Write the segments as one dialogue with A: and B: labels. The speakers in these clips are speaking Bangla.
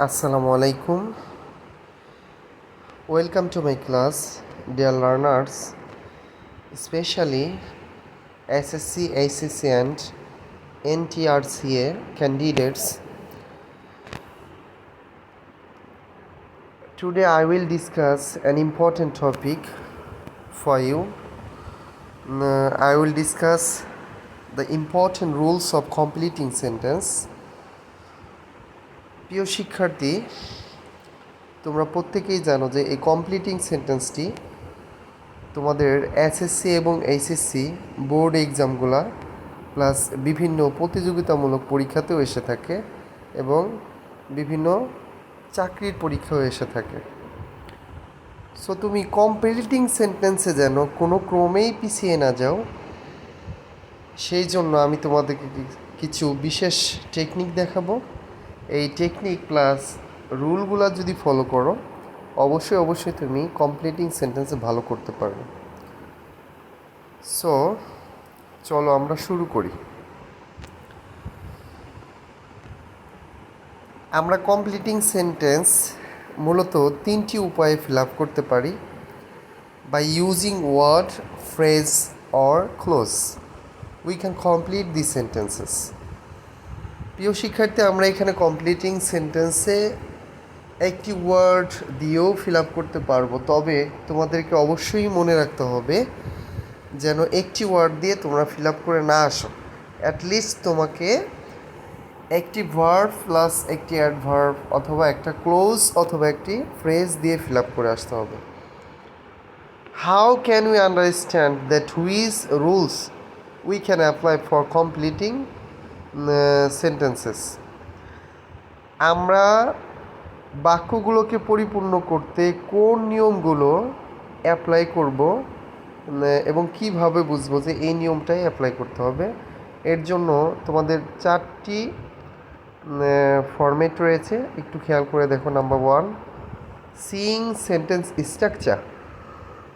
A: Assalamu alaikum. Welcome to my class, dear learners, especially SSC, ACC, and NTRCA candidates. Today I will discuss an important topic for you. I will discuss the important rules of completing sentence. প্রিয় শিক্ষার্থী, তোমরা প্রত্যেকেই জানো যে এই কমপ্লিটিং সেন্টেন্সটি তোমাদের এসএসসি এবং এইচএসসি বোর্ড এক্সামগুলা প্লাস বিভিন্ন প্রতিযোগিতামূলক পরীক্ষাতেও এসে থাকে এবং বিভিন্ন চাকরির পরীক্ষাও এসে থাকে। সো তুমি কমপ্লিটিং সেন্টেন্সে যেন কোনো ক্রমেই পিছিয়ে না যাও, সেই জন্য আমি তোমাদেরকে কিছু বিশেষ টেকনিক দেখাবো। এই টেকনিক প্লাস রুলগুলো যদি ফলো করো অবশ্যই তুমি কমপ্লিটিং সেন্টেন্সে ভালো করতে পারবে। সো চলো আমরা শুরু করি। আমরা কমপ্লিটিং সেন্টেন্স মূলত তিনটি উপায়ে ফিল আপ করতে পারি: by using word, phrase or clause we can complete the sentences. প্রিয় শিক্ষার্থী, আমরা এখানে কমপ্লিটিং সেন্টেন্সে একটি ওয়ার্ড দিয়েও ফিল আপ করতে পারবো, তবে তোমাদেরকে অবশ্যই মনে রাখতে হবে যেন একটি ওয়ার্ড দিয়ে তোমরা ফিল আপ করে না আসো। অ্যাটলিস্ট তোমাকে একটি ভার্ব প্লাস একটি অ্যাডভার্ব অথবা একটা ক্লোজ অথবা একটি ফ্রেজ দিয়ে ফিল আপ করে আসতে হবে। How can we understand that which rules we can apply for completing sentences? আমরা বাক্যগুলোকে পরিপূর্ণ করতে কোন নিয়মগুলো অ্যাপ্লাই করব এবং কিভাবে বুঝবো যে এই নিয়মটাই অ্যাপ্লাই করতে হবে, এর জন্য তোমাদের চারটি ফরম্যাট রয়েছে। একটু খেয়াল করে দেখো। Number 1, seeing sentence structure.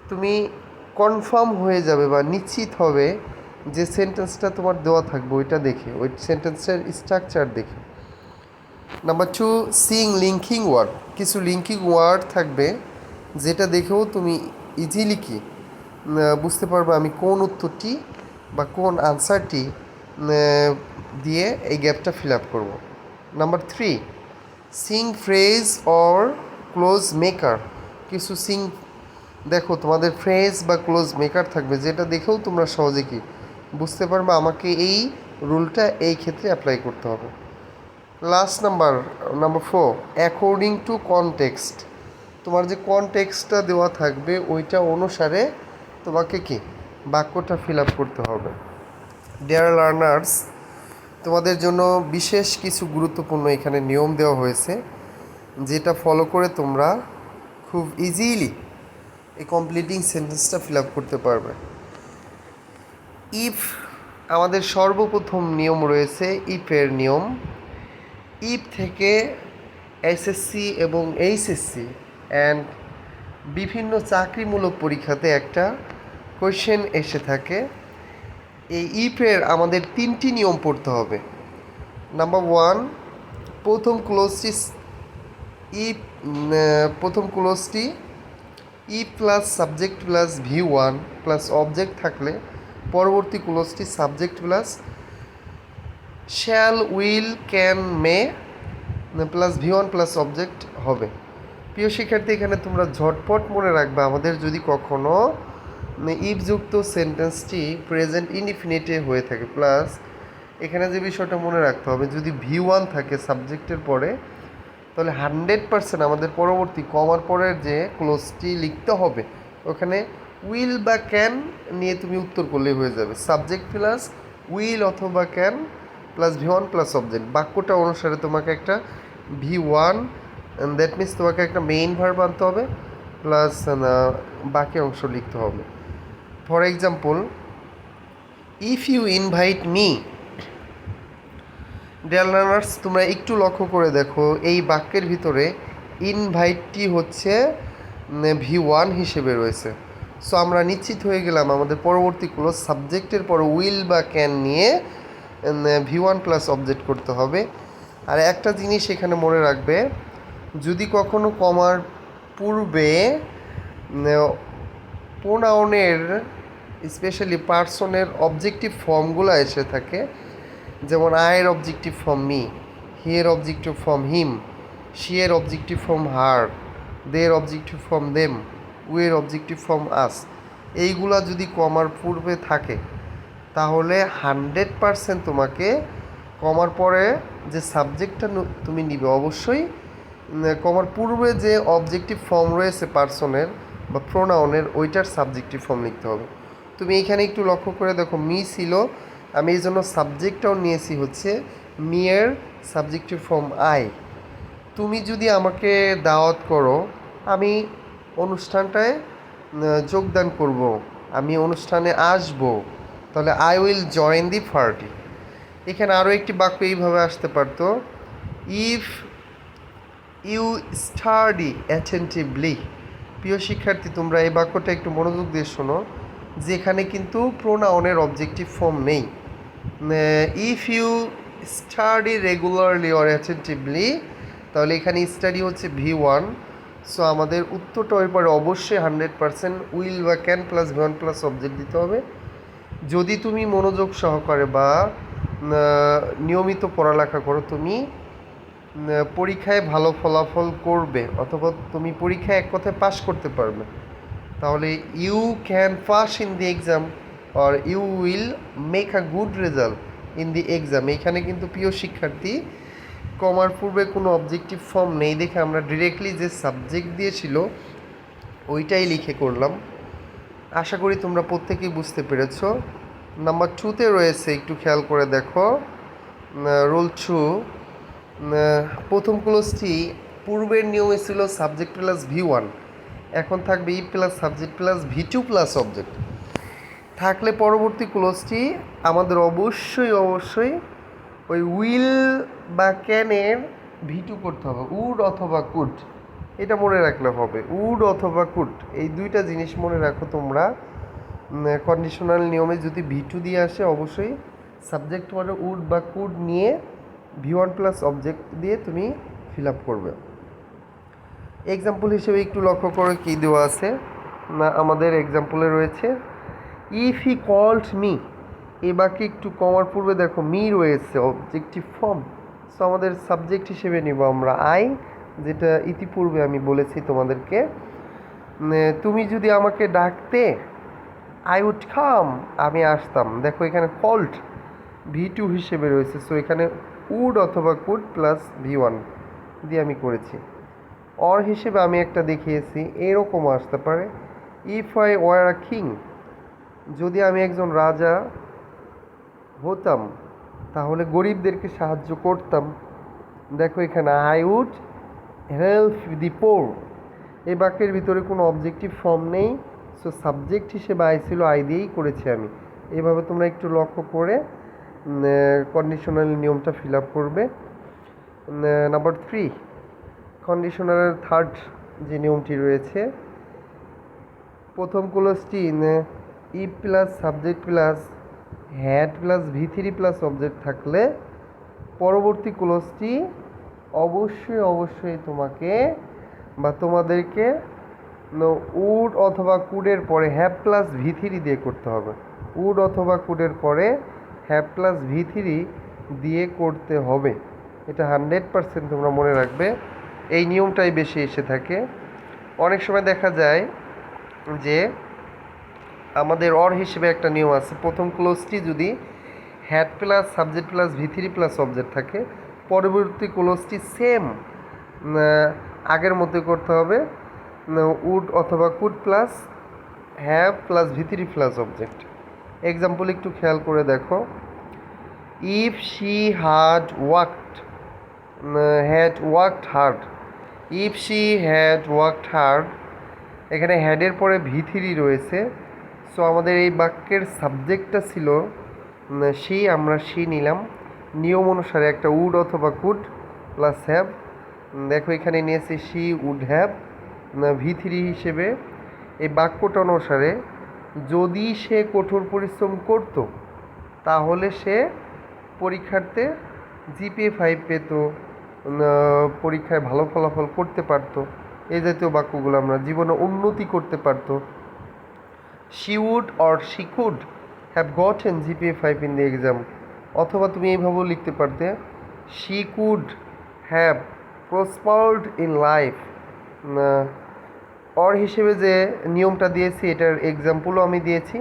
A: তুমি কনফার্ম হয়ে যাবে বা নিশ্চিত হবে যে সেন্টেন্সটা তোমার দেওয়া থাকবে ওইটা দেখে, ওই সেন্টেন্সের স্ট্রাকচার দেখে। Number 2, seeing linking word. কিছু লিঙ্কিং ওয়ার্ড থাকবে যেটা দেখেও তুমি ইজিলি বুঝতে পারবে আমি কোন উত্তরটি বা কোন আনসারটি দিয়ে এই গ্যাপটা ফিল আপ করবো। Number 3, seeing phrase or close maker. কিছু দেখো তোমাদের ফ্রেজ বা ক্লোজ মেকার থাকবে যেটা দেখেও তোমরা সহজে বুঝতে পারবে আমাকে এই রুলটা এই ক্ষেত্রে অ্যাপ্লাই করতে হবে। Last number 4, according to context. তোমার যে কনটেক্সটটা দেওয়া থাকবে ওইটা অনুসারে তোমাকে বাক্যটা ফিল আপ করতে হবে। ডিয়ার লার্নার্স, তোমাদের জন্য বিশেষ কিছু গুরুত্বপূর্ণ এখানে নিয়ম দেওয়া হয়েছে যেটা ফলো করে তোমরা খুব ইজিলি এই কমপ্লিটিং সেন্টেন্সটা ফিল আপ করতে পারবে। ইফ, আমাদের সর্বপ্রথম নিয়ম রয়েছে ইফের নিয়ম। ইফ থেকে এসএসসি এবং এইচএসসি অ্যান্ড বিভিন্ন চাকরিমূলক পরীক্ষাতে একটা কোয়েশ্চেন এসে থাকে। এই ইফের আমাদের তিনটি নিয়ম পড়তে হবে। নাম্বার 1, প্রথম ক্লোজটি if plus subject plus V1 plus object থাকলে পরবর্তী ক্লোজটি subject plus shall, will, can, may plus V1 plus object হবে। প্রিয় শিক্ষার্থী, এখানে তোমরা ঝটপট মনে রাখবে আমাদের যদি কখনো ইফযুক্ত সেন্টেন্সটি প্রেজেন্ট ইনডিফিনিটে হয়ে থাকে, প্লাস এখানে যে বিষয়টা মনে রাখতে হবে যদি V1 থাকে সাবজেক্টের পরে, তাহলে 100% আমাদের পরবর্তী কমার পরের যে ক্লোজটি লিখতে হবে ওখানে উইল বা ক্যান নিয়ে তুমি উত্তর করলেই হয়ে যাবে। সাবজেক্ট প্লাস উইল অথবা can plus V1 plus object. বাক্যটা অনুসারে তোমাকে একটা V1, দ্যাট মিনস তোমাকে একটা মেইন ভার্ব আনতে হবে প্লাস বাকি অংশ লিখতে হবে। For example, if you invite me. Dear learners, তোমরা একটু লক্ষ্য করে দেখো এই বাক্যের ভিতরে ইনভাইটটি হচ্ছে V1 হিসেবে রয়েছে। সো আমরা নিশ্চিত হয়ে গেলাম আমাদের পরবর্তী ক্লোজ সাবজেক্টের পর উইল বা ক্যান নিয়ে V1 প্লাস অবজেক্ট করতে হবে। আর একটা জিনিস এখানে মনে রাখবে, যদি কখনো কমার পূর্বে প্রোনাউনের স্পেশালি পার্সনের অবজেক্টিভ ফর্মগুলো এসে থাকে, যেমন আয়ের অবজেক্টিভ ফর্ম মি, হিয়ের অবজেক্টিভ ফর্ম হিম, শিয়ের অবজেক্টিভ ফর্ম হার, দের অবজেক্টিভ ফর্ম দেম, উয়ের অবজেক্টিভ ফর্ম আস, এইগুলা যদি কমার পূর্বে থাকে তাহলে 100% তোমাকে কমার পরে যে সাবজেক্টটা তুমি নিবে অবশ্যই কমার পূর্বে যে অবজেক্টিভ ফর্ম রয়েছে পার্সনের বা প্রোনাউনের ওইটার সাবজেক্টিভ ফর্ম লিখতে হবে। তুমি এখানে একটু লক্ষ্য করে দেখো মি ছিল, আমি এই জন্য সাবজেক্টটাও নিয়েছি হচ্ছে মিয়ের সাবজেক্টিভ ফর্ম আই। তুমি যদি আমাকে দাওয়াত করো, আমি অনুষ্ঠানটায় যোগদান করব, আমি অনুষ্ঠানে আসব, তাহলে I will join the party. এখানে আরও একটি বাক্য এইভাবে আসতে পারতো, ইফ ইউ স্টাডি অ্যাটেন্টিভলি। প্রিয় শিক্ষার্থী, তোমরা এই বাক্যটা একটু মনোযোগ দিয়ে শোনো, যেখানে কিন্তু প্রোনাউনের অবজেক্টিভ ফর্ম নেই। If you study regularly or attentively, তাহলে এখানে স্টাডি হচ্ছে V1। সো আমাদের উত্তরটা ওই পরে অবশ্যই 100% উইল বা can plus V1 plus object দিতে হবে। যদি তুমি মনোযোগ সহকারে বা নিয়মিত পড়ালেখা করো, তুমি পরীক্ষায় ভালো ফলাফল করবে, অথবা তুমি পরীক্ষায় এক কথায় পাশ করতে পারবে। তাহলে you can pass in the exam or you will make a good result in the exam. এখানে কিন্তু প্রিয় শিক্ষার্থী কমার পূর্বে কোনো অবজেক্টিভ ফর্ম নেই দেখে আমরা ডিরেক্টলি যে সাবজেক্ট দিয়েছিল ওইটাই লিখে করলাম। আশা করি তোমরা প্রত্যেকেই বুঝতে পেরেছ। নাম্বার 2তে রয়েছে, একটু খেয়াল করে দেখো, রুল 2, প্রথম ক্লোজটি পূর্বের নিয়মে ছিল সাবজেক্ট প্লাস V1, এখন থাকবে ই plus subject plus V2 plus object. থাকলে পরবর্তী ক্লোজটি আমাদের অবশ্যই ওই উইল বা ক্যানের V2 করতে হবে, উড অথবা কুড। এটা মনে রাখলে হবে, উড অথবা কুড, এই দুইটা জিনিস মনে রাখো তোমরা। কন্ডিশনাল নিয়মে যদি V2 দিয়ে আসে অবশ্যই সাবজেক্ট পরে উড বা কুড নিয়ে V1 প্লাস অবজেক্ট দিয়ে তুমি ফিল আপ করবে। এক্সাম্পল হিসেবে একটু লক্ষ্য করে কী দেওয়া আছে না, আমাদের এক্সাম্পলে রয়েছে ইফ হি কল্ড মি। এ বাকি একটু কমার পূর্বে দেখো মি রয়েছে অবজেক্টিভ ফর্ম, সো আমাদের সাবজেক্ট হিসেবে নিব আমরা আই, যেটা ইতিপূর্বে আমি বলেছি তোমাদেরকে। তুমি যদি আমাকে ডাকতে, আই উড কাম, আমি আসতাম। দেখো এখানে কল্ড V2 হিসেবে রয়েছে, সো এখানে উড অথবা কুড প্লাস V1 দিয়ে আমি করেছি। অর হিসেবে আমি একটা দেখিয়েছি, এরকম আসতে পারে if I were a king, যদি আমি একজন রাজা হতাম তাহলে গরিবদেরকে সাহায্য করতাম। দেখো এখানে আই উড হেল্প দি পোর। এই বাক্যের ভিতরে কোনো অবজেক্টিভ ফর্ম নেই, সো সাবজেক্ট হিসেবে আই ছিল, আই দিয়েই করেছি আমি। এইভাবে তোমরা একটু লক্ষ্য করে কন্ডিশনাল নিয়মটা ফিল আপ করবে। নাম্বার 3, কন্ডিশনালের থার্ড যে নিয়মটি রয়েছে, প্রথম ক্লোজটি ই plus subject plus had plus V3 plus object থাকলে পরবর্তী ক্লোজটি অবশ্যই তোমাকে বা তোমাদেরকে উড অথবা কুডের পরে হ্যাভ প্লাস V3 দিয়ে করতে হবে। উড অথবা কুডের পরে হ্যাভ প্লাস V3 দিয়ে করতে হবে। এটা 100% তোমরা মনে রাখবে, এই নিয়মটাই বেশি এসে থাকে। অনেক সময় দেখা যায় যে আমাদের অর হিসেবে একটা নিয়ম আছে, প্রথম ক্লোজটি যদি had plus subject plus V3 plus object থাকে, পরবর্তী ক্লোজটি সেম আগের মতো করতে হবে, উড অথবা could plus have plus V3 plus object. Example একটু খেয়াল করে দেখো, if she had worked hard, if she had worked hard, এখানে হ্যাডের পরে V3 রয়েছে, সো আমাদের এই বাক্যের সাবজেক্টটা ছিল শি, আমরা শি নিলাম। নিয়ম অনুসারে একটা উড অথবা কুড প্লাস হ্যাভ, দেখো এখানে নিয়েছি শি উড হ্যাভ V3 হিসেবে। এই বাক্যটা অনুসারে যদি সে কঠোর পরিশ্রম করত তাহলে সে পরীক্ষার্থে GPA 5 পেত, পরীক্ষায় ভালো ফলাফল করতে পারতো, এই জাতীয় বাক্যগুলো আমরা জীবনে উন্নতি করতে পারতো। She wood or she could have gotten GPA 5 in the exam, অথবা তুমি এইভাবেও লিখতে পারতে she could have prospered in life. Or হিসেবে যে নিয়মটা দিয়েছি এটার এক্সাম্পলও আমি দিয়েছি।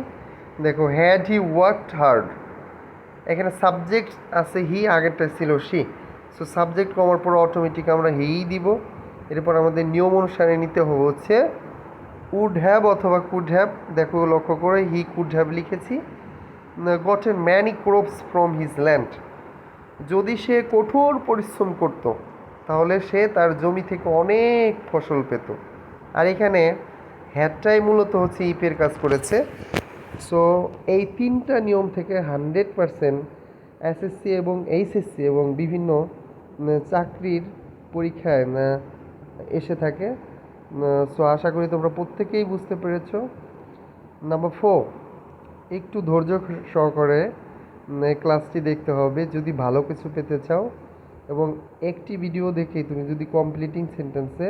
A: দেখো, হ্যাড হি ওয়ার্কড হার্ড, এখানে সাবজেক্ট আছে হি, আগেরটা ছিল শি, সো সাবজেক্ট কমার পর অটোমেটিক আমরা হিই দিব। এরপর আমাদের নিয়ম অনুসারে নিতে হবে হচ্ছে উড হ্যাভ অথবা কুড হ্যাভ। দেখো, লক্ষ্য করে হি কুড হ্যাভ লিখেছি। Gotten many crops from his land, যদি সে কঠোর পরিশ্রম করত তাহলে সে তার জমি থেকে অনেক ফসল পেত। আর এখানে হ্যাডটাই মূলত হচ্ছে ইপের কাজ করেছে। সো এই তিনটা নিয়ম থেকে 100% এসএসসি এবং এইচএসসি এবং বিভিন্ন চাকরির পরীক্ষায় এসে থাকে। সো আশা করি তোমরা প্রত্যেকেই বুঝতে পেরেছো। নাম্বার 4, একটু ধৈর্য সহকারে ক্লাসটি দেখতে হবে যদি ভালো কিছু পেতে চাও, এবং একটি ভিডিও দেখে তুমি যদি কমপ্লিটিং সেন্টেন্সে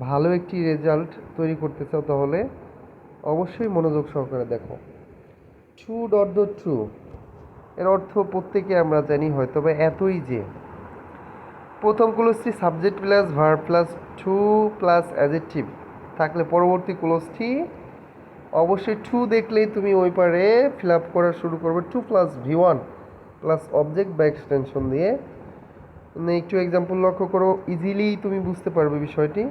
A: ভালো একটি রেজাল্ট তৈরি করতে চাও তাহলে অবশ্যই মনোযোগ সহকারে দেখো। ট্রু ডট ডট ট্রু এর অর্থ প্রত্যেকে আমরা জানি, হয়তো বা এতই যে প্রথম ক্লোজটি subject plus verb plus to plus adjective থাকলে পরবর্তী ক্লোজটি অবশ্যই টু দেখলেই তুমি ওই পারে ফিল আপ করা শুরু করবে। To plus V1 plus object বা এক্সটেনশন দিয়ে। একটু এক্সাম্পল লক্ষ্য করো, ইজিলি তুমি বুঝতে পারবে বিষয়টি।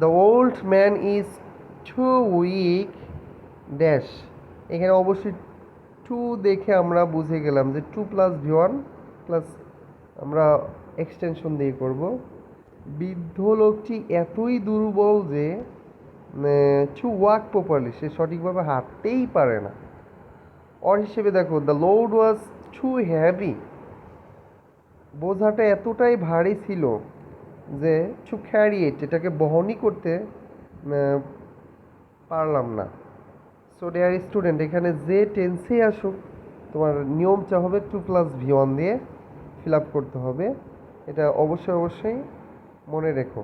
A: The old man is too weak dash, এখানে অবশ্যই টু দেখে আমরা বুঝে গেলাম যে টু প্লাস V1 প্লাস আমরা এক্সটেনশন দিয়ে করব। বৃদ্ধ লোকটি এতই দুর্বল যে টু ওয়াক প্রপারলি, সে সঠিকভাবে হাঁটতেই পারে না। অর হিসেবে দেখো, the load was too heavy, বোঝাটা এতটাই ভারী ছিল যে টু ক্যারি ইট, এটাকে বহনই করতে পারলাম না। সো ডিয়ার স্টুডেন্ট, এখানে যে টেন্সেই আসুক তোমার নিয়মটা হবে টু প্লাস V1 দিয়ে ফিল আপ করতে হবে। এটা অবশ্যই অবশ্যই মনে রেখো।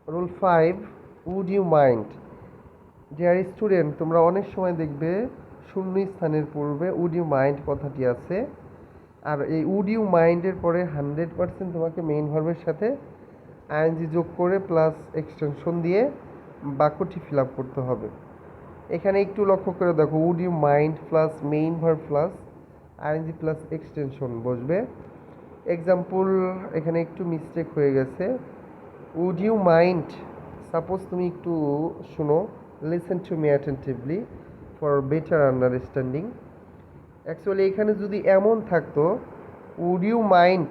A: Rule 5, would you mind. Dear student, তোমরা অনেক সময় দেখবে শূন্য স্থানের পূর্বে উড ইউ মাইন্ড কথাটি আছে, আর এই উড ইউ মাইন্ডের পরে 100% তোমাকে মেইন ভার্বের সাথে আইএনজি যোগ করে প্লাস এক্সটেনশন দিয়ে বাক্যটি ফিল আপ করতে হবে। এখানে একটু লক্ষ্য করে দেখো, would you mind plus main verb plus ING plus extension বসবে। এক্সাম্পল এখানে একটু মিস্টেক হয়ে গেছে। উড ইউ মাইন্ড, সাপোজ তুমি একটু শুনো, listen to me attentively for better understanding. Actually এখানে যদি এমন থাকতো উড ইউ মাইন্ড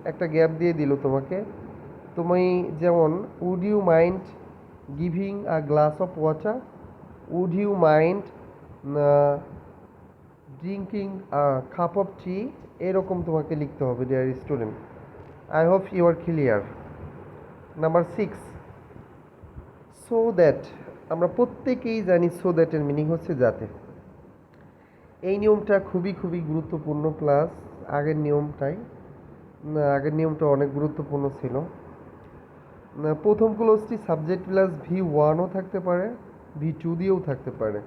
A: একটা গ্যাপ দিয়ে দিল তোমাকে, তুমি যেমন would you mind giving a glass of water, would you mind drinking a cup of tea, এরকম তোমাকে লিখতে হবে dear student. I hope you are clear. Number 6, so that, আমরা প্রত্যেকেই জানি সো দ্যাটের মিনিং হচ্ছে যাতে। এই নিয়মটা খুবই খুবই গুরুত্বপূর্ণ, প্লাস আগের নিয়মটা অনেক গুরুত্বপূর্ণ ছিল। প্রথম ক্লোজটি সাবজেক্ট প্লাস V1ও থাকতে পারে, V2 দিয়েও থাকতে পারে,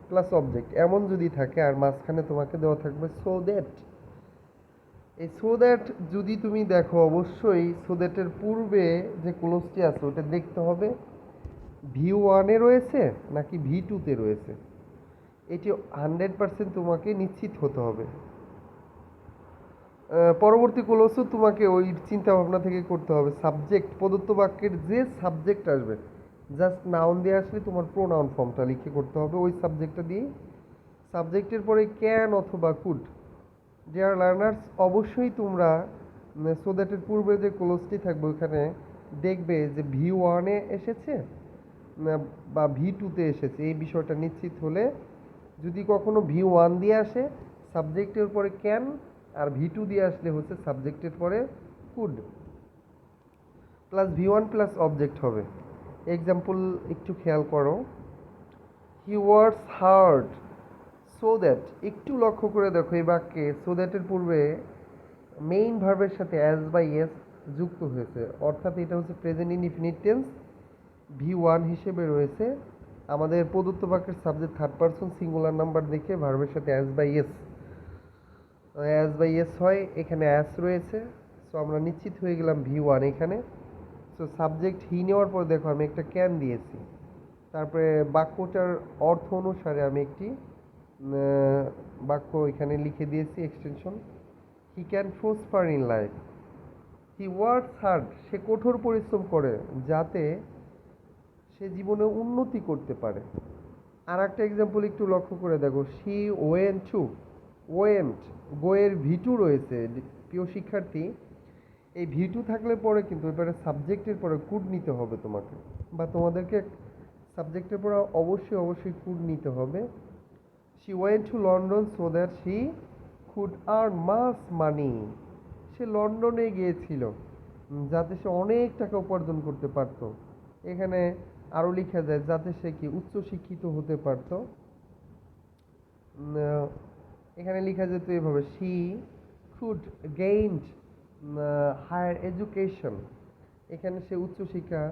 A: প্লাস অবজেক্ট এমন যদি থাকে, আর মাঝখানে তোমাকে দেওয়া থাকবে সো দ্যাট। এই সো দ্যাট যদি তুমি দেখো, অবশ্যই সো দ্যাটের পূর্বে যে ক্লোজটি আছে ওটা দেখতে হবে V1-এ রয়েছে নাকি V2-তে রয়েছে, এটি 100% তোমাকে নিশ্চিত হতে হবে। পরবর্তী ক্লোজও তোমাকে ওই চিন্তা ভাবনা থেকে করতে হবে। সাবজেক্ট, প্রদত্ত বাক্যের যে সাবজেক্ট আসবে, জাস্ট নাউন দিয়ে আসলে তোমার প্রোনাউন ফর্মটা লিখে করতে হবে ওই সাবজেক্টটা দিয়েই। সাবজেক্টের পরে ক্যান অথবা কুড। ডিয়ার লার্নার্স, অবশ্যই তোমরা সো দ্যাটের পূর্বে যে ক্লোজটি থাকবে ওখানে দেখবে যে V1-এ এসেছে বা V2-তে এসেছে, এই বিষয়টা নিশ্চিত হলে, যদি কখনো V1 দিয়ে আসে সাবজেক্টের পরে ক্যান, আর V2 দিয়ে আসলে হচ্ছে সাবজেক্টের পরে could plus V1 plus object হবে। এক্সাম্পল একটু খেয়াল করো, হি ওয়ার্কস হার্ড সো দ্যাট, একটু লক্ষ্য করে দেখো এই বাক্যে সো দ্যাটের পূর্বে মেইন ভার্বের সাথে অ্যাজ বা এস যুক্ত হয়েছে, অর্থাৎ এটা হচ্ছে প্রেজেন্ট ইনডিফিনিট টেন্স, V1 হিসেবে রয়েছে। আমাদের প্রদত্ত বাক্যের subject third person singular number দেখে ভার্বের সাথে অ্যাজ বাই এস হয়, এখানে অ্যাস রয়েছে। সো আমরা নিশ্চিত হয়ে গেলাম V1 এখানে। সো সাবজেক্ট হি নেওয়ার পর দেখো আমি একটা ক্যান দিয়েছি, তারপরে বাক্যটার অর্থ অনুসারে আমি একটি বাক্য এখানে লিখে দিয়েছি extension. He can prosper in life, he works hard, সে কঠোর পরিশ্রম করে যাতে সে জীবনে উন্নতি করতে পারে। আর একটা এক্সাম্পল একটু লক্ষ্য করে দেখো, শি ওয়েন্ট টু, ওয়েন্ট গোয়ের V2 রয়েছে। প্রিয় শিক্ষার্থী, এই V2 থাকলে পরে কিন্তু এবারে সাবজেক্টের পরে কুড নিতে হবে তোমাকে, বা তোমাদেরকে সাবজেক্টের পরে অবশ্যই কুড নিতে হবে। She went to London so that she could earn mass money, সে লন্ডনে গিয়েছিল যাতে সে অনেক টাকা উপার্জন করতে পারত। এখানে আরও লেখা যায় যাতে সে কি উচ্চশিক্ষিত হতে পারত। এখানে লেখা যেত এভাবে, she could gained higher education, এখানে সে উচ্চশিক্ষা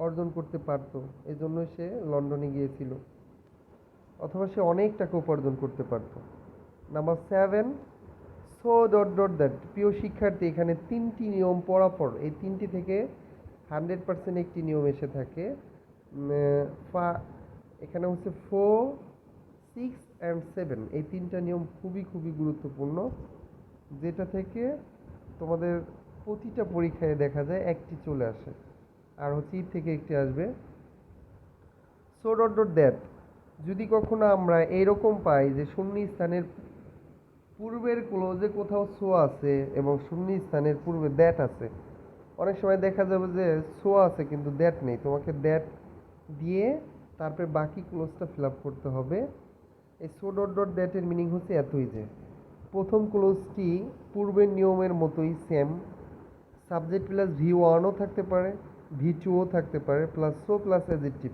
A: অর্জন করতে পারত, এজন্য সে লন্ডনে গিয়েছিল, অথবা সে অনেক টাকা উপার্জন করতে পারত। Number 7, so dot dot that. প্রিয় শিক্ষার্থী, এখানে তিনটি নিয়ম পরাপর, এই তিনটি থেকে 100% একটি নিয়ম এসে থাকে। এখানে হচ্ছে 4, 6 অ্যান্ড 7, এই তিনটা নিয়ম খুবই গুরুত্বপূর্ণ, যেটা থেকে তোমাদের প্রতিটা পরীক্ষায় দেখা যায় একটি চলে আসে, আর হচ্ছে ই থেকে একটি আসবে। সো ডট ডট দ্যাট, যদি কখনো আমরা এইরকম পাই যে শূন্যস্থানের পূর্বের ক্লোজে কোথাও সো আছে এবং শূন্যস্থানের পূর্বে দ্যাট আছে, অনেক সময় দেখা যাবে যে সো আছে কিন্তু দ্যাট নেই, তোমাকে দ্যাট দিয়ে তারপরে বাকি ক্লোজটা ফিল আপ করতে হবে। এই সো ডট ডট দ্যাটের মিনিং হচ্ছে এতই যে প্রথম ক্লোজটি পূর্বের নিয়মের মতোই সেম, সাবজেক্ট প্লাস V1ও থাকতে পারে, V2ও থাকতে পারে, plus so plus adjective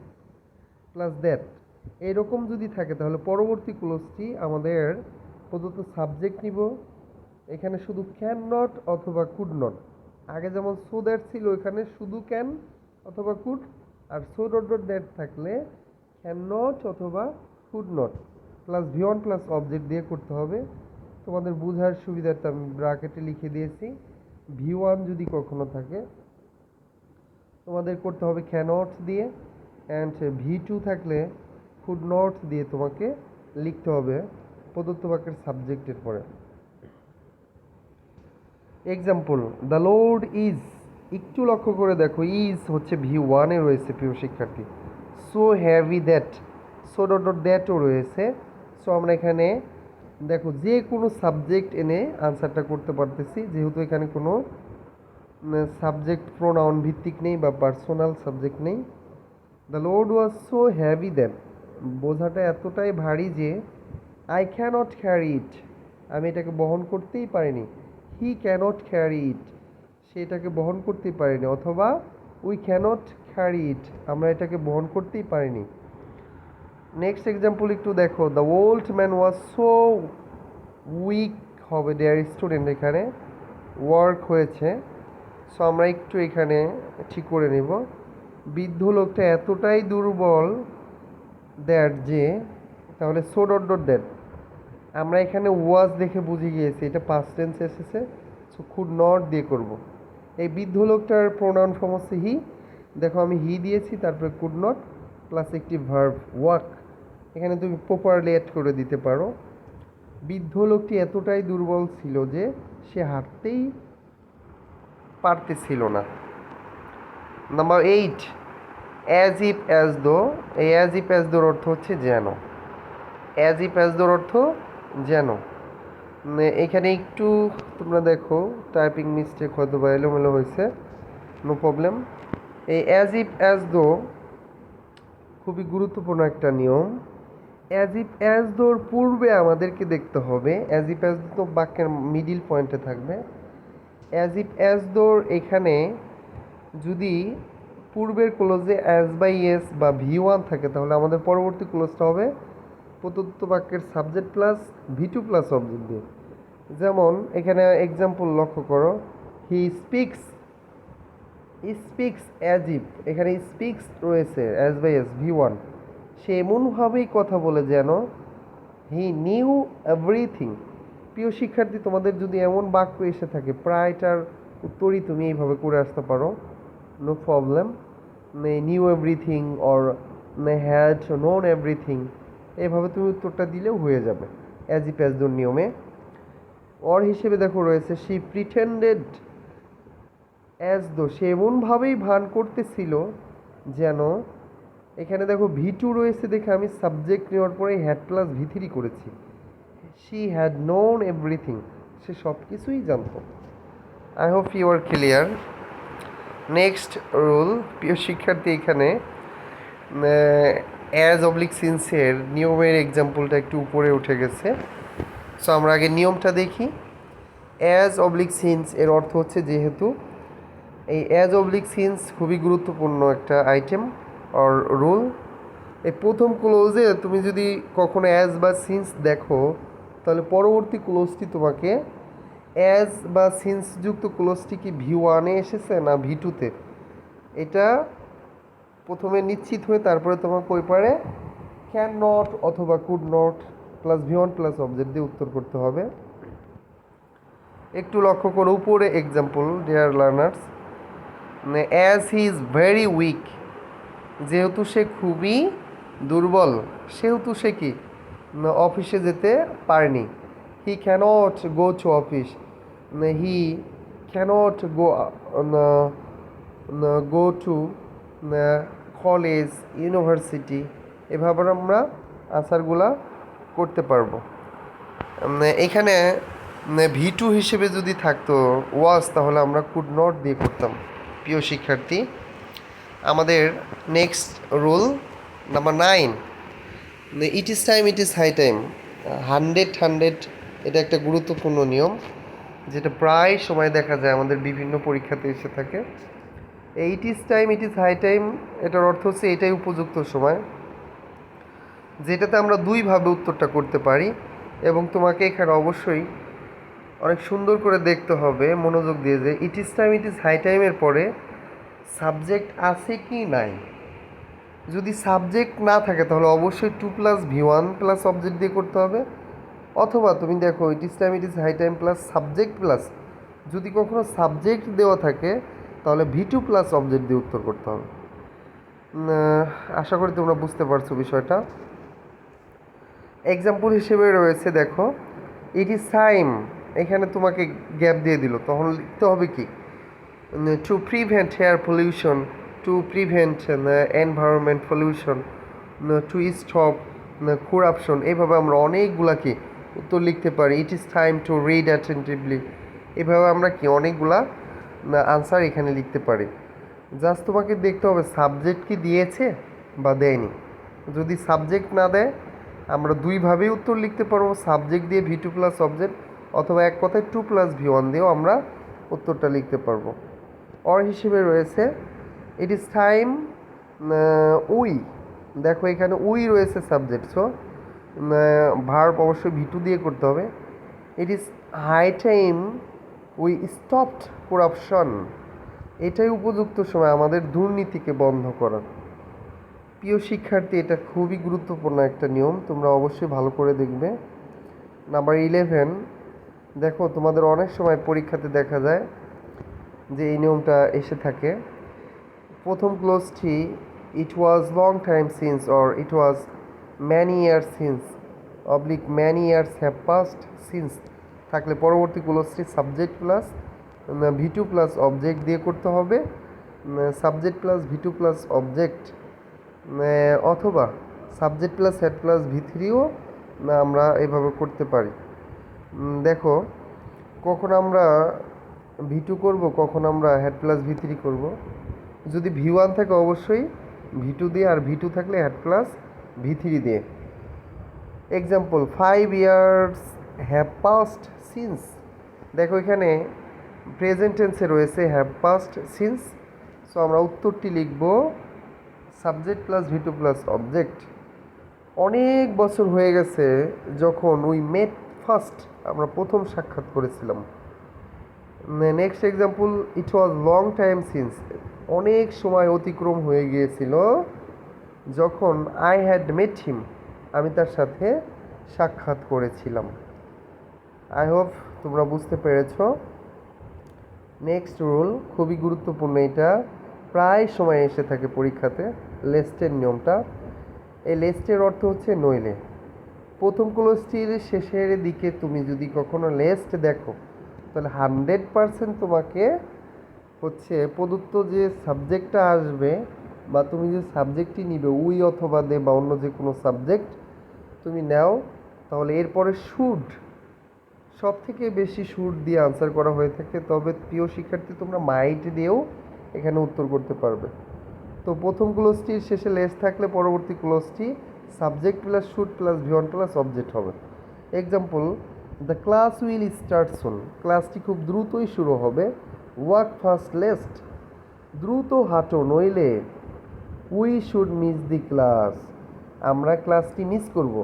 A: plus that, এইরকম যদি থাকে তাহলে পরবর্তী ক্লোজটি আমাদের প্রদত্ত সাবজেক্ট নিব, এখানে শুধু ক্যান নট অথবা কুড নট। আগে যেমন সো দ্যাট ছিল, এখানে শুধু ক্যান অথবা কুড, আর সো ডট ডট দ্যাট থাকলে ক্যান নট অথবা could not plus V1 plus object দিয়ে করতে হবে। তোমাদের বোঝার সুবিধার্থে আমি ব্র্যাকেটে লিখে দিয়েছি। V1 যদি কখনো থাকে তোমাদের করতে হবে ক্যানট দিয়ে, অ্যান্ড V2 থাকলে কুড নট দিয়ে তোমাকে লিখতে হবে প্রদত্ত বাক্যের সাবজেক্টের পরে। এক্সাম্পল, দ্য লোড ইজ, একটু লক্ষ্য করে দেখো, ইজ হচ্ছে V1-এ রয়েছে প্রিয় শিক্ষার্থী। So heavy that, so dot dot দ্যাটও রয়েছে। সো আমরা এখানে দেখো যে কোনো সাবজেক্ট এনে আনসারটা করতে পারতেছি, যেহেতু এখানে কোনো সাবজেক্ট প্রোনাউন ভিত্তিক নেই বা পার্সোনাল সাবজেক্ট নেই। The load was so heavy that, বোঝাটা এতটাই ভারী যে আই ক্যানট ক্যারি ইট, আমি এটাকে বহন করতেই পারিনি। হি ক্যানট ক্যারি ইট, সে এটাকে বহন করতেই পারেনি, অথবা উই ক্যানট ক্যারি ইট, আমরা এটাকে বহন করতেই পারিনি। নেক্সট এক্সাম্পল একটু দেখো, the old man was so weak হবে দেয়ার স্টুডেন্ট, এখানে ওয়ার্ক হয়েছে। সো আমরা একটু এখানে ঠিক করে নেব, বৃদ্ধ লোকটা এতটাই দুর্বল দ্যাট যে, তাহলে সো ডট ডট দ্যাট, আমরা এখানে ওয়াজ দেখে বুঝে গিয়েছি এটা পাস্ট টেন্স এসেছে, সো কুড নট দিয়ে করব। এই বৃদ্ধ লোকটার প্রোনাউন ফর্ম হচ্ছে হি, দেখো আমি হি দিয়েছি, তারপরে কুড নট প্লাস একটি ভার্ব ওয়াক, এখানে তুমি প্রপারলি অ্যাড করে দিতে পারো। বৃদ্ধ লোকটি এতটাই দুর্বল ছিল যে সে হাঁটতেই পারতেছিল না। Number 8, as if as though, এই অ্যাজ ইফ অ্যাজ দোর অর্থ হচ্ছে যেন, অ্যাজ ইফ অ্যাজ দোর অর্থ যেন। এখানে একটু তোমরা দেখো টাইপিং মিস্টেক হয়তো বা এলোমেলো হয়েছে, নো প্রবলেম। এই অ্যাজ ইফ অ্যাজ দো খুবই গুরুত্বপূর্ণ একটা নিয়ম। অ্যাজ ইফ অ্যাজ দোর পূর্বে আমাদেরকে দেখতে হবে, অ্যাজ ইফ অ্যাজ দো বাক্যের মিডিল পয়েন্টে থাকবে। অ্যাজ ইফ অ্যাজ দোর এখানে যদি পূর্বের ক্লোজে অ্যাজ বাই এস বা V1 থাকে, তাহলে আমাদের পরবর্তী ক্লোজটা হবে প্রদত্ত বাক্যের subject plus V2 plus object দিয়ে। যেমন এখানে এক্সাম্পল লক্ষ্য করো, he speaks speaks as if, এখানে স্পিক্স রয়েছে অ্যাজ বাই এস V1, সে এমনভাবেই কথা বলে যেন হি নিউ এভরিথিং। প্রিয় শিক্ষার্থী, তোমাদের যদি এমন বাক্য এসে থাকে প্রায়টার উত্তরই তুমি এইভাবে করে আসতে পারো, no problem. Knew everything or had known everything, এইভাবে তুমি উত্তরটা দিলেও হয়ে যাবে অ্যাজ ইফ অ্যাজ দোর নিয়মে। অর হিসেবে দেখো রয়েছে শি প্রিটেন্ডেড অ্যাজ দো, সে এমনভাবেই ভান করতেছিল যেন, এখানে দেখো V2 রয়েছে দেখে আমি সাবজেক্ট নেওয়ার পরে হ্যাড প্লাস V3 করেছি। শি হ্যাড নোন এভরিথিং, সে সব কিছুই জানতো। I hope you are clear. Next rule, প্রিয় শিক্ষার্থী, এখানে অ্যাজ অবলিক সিন্সের নিয়মের এক্সাম্পলটা একটু উপরে উঠে গেছে। সো আমরা আগে নিয়মটা দেখি। অ্যাজ অবলিক সিন্স এর অর্থ হচ্ছে যেহেতু, এই অ্যাজ অবলিক সিন্স খুবই গুরুত্বপূর্ণ একটা আইটেম অর রুল। এই প্রথম ক্লোজে তুমি যদি কখনো অ্যাজ বা সিন্স দেখো, তাহলে পরবর্তী ক্লোজটি তোমাকে অ্যাজ বা সিন্সযুক্ত ক্লোজটি কি V1-এ এসেছে না V2-তে, এটা প্রথমে নিশ্চিত হয়ে তারপরে তোমাকে ওই পারে ক্যান নট অথবা could not plus V1 plus object দিয়ে উত্তর করতে হবে। একটু লক্ষ্য করো উপরে example, dear learners. As he is very week, যেহেতু সে খুবই দুর্বল, সেহেতু সে কি অফিসে যেতে পারেনি। He cannot go to office, he cannot go to college university, এভাবে আমরা আনসারগুলা করতে পারবো। এখানে V2 হিসেবে যদি থাকতো ওয়াজ, তাহলে আমরা কুড নট দিয়ে করতাম। প্রিয় শিক্ষার্থী, আমাদের next rule number 9, it is time it is high time. 100 এটা একটা গুরুত্বপূর্ণ নিয়ম, যেটা প্রায় সময় দেখা যায় আমাদের বিভিন্ন পরীক্ষাতে এসে থাকে। এই it is time it is high time, এটার অর্থ হচ্ছে এটাই উপযুক্ত সময়, যেটাতে আমরা দুইভাবে উত্তরটা করতে পারি। এবং তোমাকে এখানে অবশ্যই অনেক সুন্দর করে দেখতে হবে মনোযোগ দিয়ে, যে it is time it is high টাইমের পরে সাবজেক্ট আছে কি নাই। যদি সাবজেক্ট না থাকে তাহলে অবশ্যই 2 প্লাস V1 প্লাস অবজেক্ট দিয়ে করতে হবে। অথবা তুমি দেখো it is time it is high time plus subject plus, যদি কখনো সাবজেক্ট দেওয়া থাকে তাহলে V2 প্লাস অবজেক্ট দিয়ে উত্তর করতে হবে। আশা করি তোমরা বুঝতে পারছো বিষয়টা। এক্সাম্পল হিসেবে রয়েছে দেখো, ইট ইজ টাইম, এখানে তোমাকে গ্যাপ দিয়ে দিল, তখন লিখতে হবে কি, to prevent air pollution, to prevent environment pollution, to stop corruption. এইভাবে আমরা অনেকগুলা কি উত্তর লিখতে পারি। ইট is time to read attentively, এভাবে আমরা কি অনেকগুলা আনসার এখানে লিখতে পারি। জাস্ট তোমাকে দেখতে হবে সাবজেক্ট কি দিয়েছে বা দেয়নি। যদি সাবজেক্ট না দেয় আমরা দুইভাবেই উত্তর লিখতে পারবো, সাবজেক্ট দিয়ে V2 প্লাস অবজেক্ট, অথবা এক কথায় 2 প্লাস V1 দিয়েও আমরা উত্তরটা লিখতে পারবো। অর হিসেবে রয়েছে ইট ইজ টাইম উই, দেখো এখানে উই রয়েছে সাবজেক্ট, সো ভার্ব অবশ্যই V2 দিয়ে করতে হবে। It is high time we stopped corruption, এটাই উপযুক্ত সময় আমাদের দুর্নীতিকে বন্ধ করার। প্রিয় শিক্ষার্থী, এটা খুবই গুরুত্বপূর্ণ একটা নিয়ম, তোমরা অবশ্যই ভালো করে দেখবে। নাম্বার 11, দেখো তোমাদের অনেক সময় পরীক্ষাতে দেখা যায় যে এই নিয়মটা এসে থাকে। প্রথম ক্লোজটি it was long time since or it was many years since oblique many years have passed since থাকলে পরবর্তী ক্লোজটি subject plus V2 plus object দিয়ে করতে হবে, subject plus V2 plus object, অথবা সাবজেক্ট প্লাস হেড প্লাস V3ও আমরা এভাবে করতে পারি। দেখো কখন আমরা V2 করব, কখন আমরা হেড প্লাস V3 করব। যদি V1 থাকে অবশ্যই V2 দিয়ে, আর V2 থাকলে হেড প্লাস V3 দিয়ে। Example 5 years have passed since, দেখো এখানে প্রেজেন্ট টেন্সে রয়েছে হ্যাভ পাস্ট সিন্স, সো আমরা উত্তরটি লিখব subject plus V2 plus object. অনেক বছর হয়ে গেছে যখন উই মেট ফার্স্ট আমরা প্রথম সাক্ষাৎ করেছিলাম। Next example, it was long time since, অনেক সময় অতিক্রম হয়ে গিয়েছিল যখন আই হ্যাড মেট হিম, আমি তার সাথে সাক্ষাৎ করেছিলাম। আই হোপ তোমরা বুঝতে পেরেছ। নেক্সট রুল খুবই গুরুত্বপূর্ণ, এটা প্রায় সময় এসে থাকে পরীক্ষাতে, লেস্টের নিয়মটা। এই লেস্টের অর্থ হচ্ছে নইলে। প্রথম ক্লোজটির শেষের দিকে তুমি যদি কখনো লেস্ট দেখো তাহলে 100% তোমাকে হচ্ছে প্রদত্ত যে সাবজেক্টটা আসবে বা তুমি যে সাবজেক্টটি নিবে, উই অথবা দে বা অন্য যে কোনো সাবজেক্ট তুমি নাও, তাহলে এরপরে শুড সব থেকে বেশি শুড দিয়ে আনসার করা হয়ে থাকে। তবে প্রিয় শিক্ষার্থী, তোমরা মাইট দিয়েও এখানে উত্তর করতে পারবে। তো প্রথম ক্লোজটির শেষে লেস থাকলে পরবর্তী ক্লোজটি subject plus should plus V one plus object হবে। Example, the class will start soon, ক্লাসটি খুব দ্রুতই শুরু হবে। ওয়াক ফাস্ট লেস্ট, দ্রুত হাঁটো নইলে। We should miss the class, আমরা ক্লাসটি মিস করব।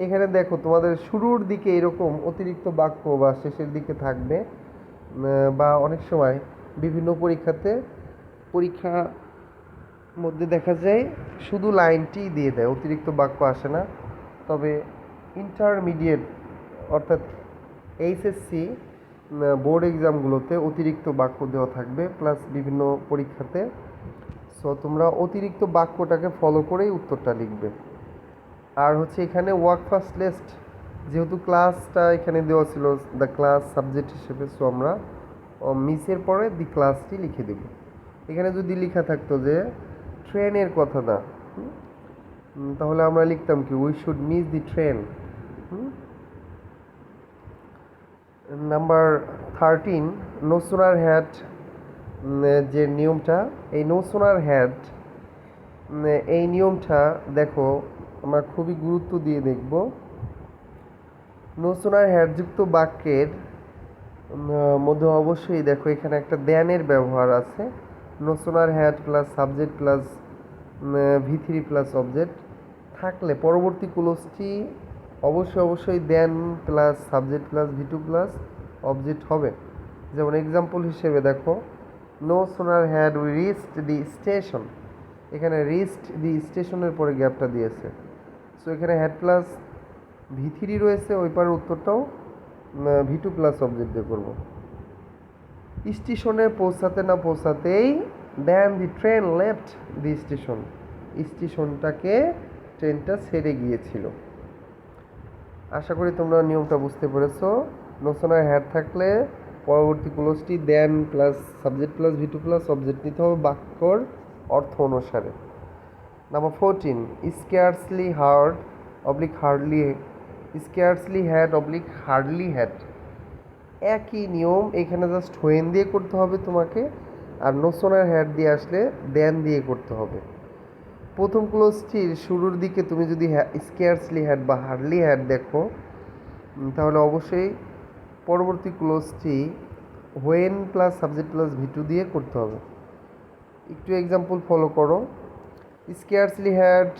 A: এখানে দেখো তোমাদের শুরুর দিকে এরকম অতিরিক্ত বাক্য বা শেষের দিকে থাকবে, বা অনেক সময় বিভিন্ন পরীক্ষা মধ্যে দেখা যায় শুধু লাইনটি দিয়ে দেয়, অতিরিক্ত বাক্য আসে না। তবে ইন্টারমিডিয়েট অর্থাৎ এইচএসসি বোর্ড এক্সামগুলোতে অতিরিক্ত বাক্য দেওয়া থাকবে, প্লাস বিভিন্ন পরীক্ষাতে। সো তোমরা অতিরিক্ত বাক্যটাকে ফলো করেই উত্তরটা লিখবে। আর হচ্ছে এখানে ওয়ার্ক ফার্স্ট লিস্ট, যেহেতু ক্লাসটা এখানে দেওয়া ছিল দ্য ক্লাস সাবজেক্ট হিসেবে, সো আমরা মিসের পরে দি ক্লাসটি লিখে দেব। এখানে যদি লেখা থাকতো যে ট্রেনের কথা না, তাহলে আমরা লিখতাম কি we should miss the train. Number 13, no sooner had, যে নিয়মটা, এই নো সোনার হ্যাড এই নিয়মটা দেখো আমরা খুবই গুরুত্ব দিয়ে দেখব। নো সোনার হ্যাডযুক্ত বাক্যের মধ্যে অবশ্যই দেখো এখানে একটা দ্যানের ব্যবহার আছে। No sooner had plus subject plus V3 plus object থাকলে পরবর্তী ক্লোজটি অবশ্যই than plus subject plus V2 plus object হবে। যেমন এক্সাম্পল হিসেবে দেখো, no sooner had we reached the station, এখানে রিচড দি স্টেশনের পরে গ্যাপটা দিয়েছে। সো এখানে হ্যাড প্লাস V3 রয়েছে, ওই পারের উত্তরটাও V2 প্লাস অবজেক্ট দিয়ে করবো। স্টেশনে পৌঁছাতে না পৌঁছাতেই then the train left the station, স্টেশনটাকে ট্রেনটা ছেড়ে গিয়েছিল। আশা করি তোমরা নিয়মটা বুঝতে পেরেছো। নোশনার হ্যাড থাকলে পরবর্তী ক্লোজটি then plus subject plus V2 plus object নিতে হবে বাক্যর অর্থ অনুসারে। Number 14, scarcely had oblique hardly, scarcely had oblique hardly had, একই নিয়ম, এখানে জাস্ট হোয়েন দিয়ে করতে হবে তোমাকে, আর নোশনার হ্যাড দিয়ে আসলে দেন দিয়ে করতে হবে। প্রথম ক্লোজটির শুরুর দিকে তুমি যদি স্কেয়ার্সলি হ্যাড বা হার্ডলি হ্যাড দেখো, তাহলে অবশ্যই পরবর্তী ক্লোজটি when plus subject plus V2 দিয়ে করতে হবে। একটু এক্সাম্পল ফলো করো। Scarcely had